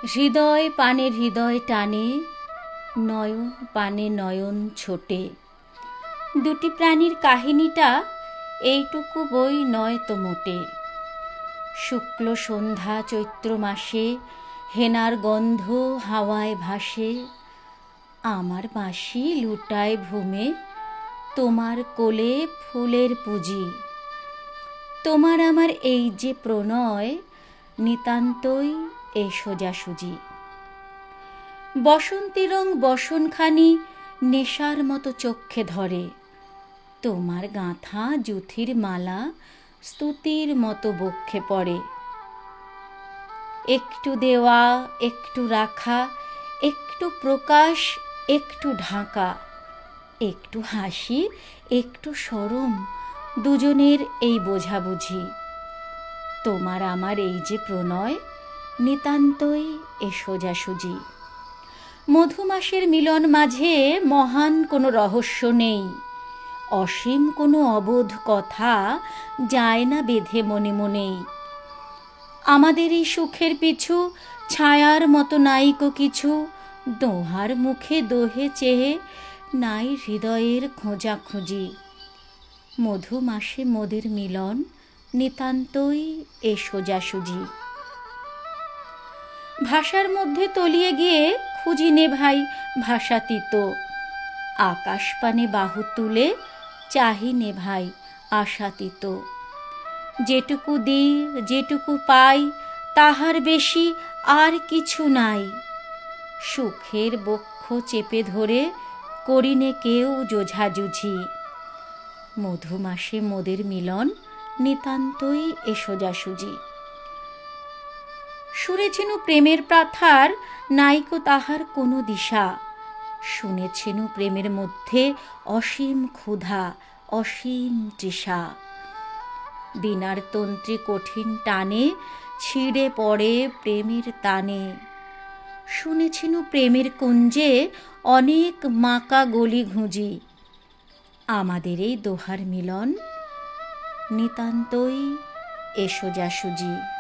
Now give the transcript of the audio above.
হৃদয় পানে হৃদয় টানে, নয়ন পানে নয়ন ছোটে। দুটি প্রাণীর কাহিনীটা এইটুকু বই নয় তো মোটে। শুক্ল সন্ধ্যা চৈত্র মাসে, হেনার গন্ধ হাওয়ায় ভাসে। আমার বাঁশি লুটায় ভূমে, তোমার কোলে ফুলের পুঁজি। তোমার আমার এই যে প্রণয়, নিতান্তই এ সোজাসুজি। বসন্তী রং বসনখানি নেশার মতো চক্ষে ধরে। তোমার গাঁথা জুথির মালা স্তুতির মতো বক্ষে পড়ে। একটু দেওয়া একটু রাখা, একটু প্রকাশ একটু ঢাকা, একটু হাসি একটু শরম, দুজনের এই বোঝাবুঝি। তোমার আমার এই যে প্রণয়, নিতান্তই এ সোজাসুজি। মধুমাসের মিলন মাঝে মহান কোনো রহস্য নেই। অসীম কোনো অবোধ কথা যায় না বেঁধে মনে মনেই। আমাদের এই সুখের পিছু ছায়ার মতো নাইকো কিছু, দোহার মুখে দোহে চেয়ে নাই হৃদয়ের খোঁজাখুঁজি। মধুমাসে মোদের মিলন, নিতান্তই এ সোজাসুজি। ভাষার মধ্যে তলিয়ে গিয়ে খুঁজি নে ভাই ভাষাতীত। আকাশ পানে বাহু তুলে চাহি নে ভাই আশাতীত। যেটুকু দিই যেটুকু পাই, তাহার বেশি আর কিছু নাই। সুখের বক্ষ চেপে ধরে করিনে কেউ যোঝাযুঝি। মধুমাসে মোদের মিলন, নিতান্তই এ সোজাসুজি। সুরেছেনু প্রেমের প্রাথার নাইকো তাহার কোনো দিশা। শুনেছেনু প্রেমের মধ্যে অসীম ক্ষুধা অসীম তৃষা। বীণার তন্ত্রী কঠিন টানে ছিঁড়ে পড়ে প্রেমের তানে। শুনেছেনু প্রেমের কুঞ্জে অনেক মাকা গলি ঘুঁজি। আমাদের এই দোহার মিলন, নিতান্তই এ সোজাসুজি।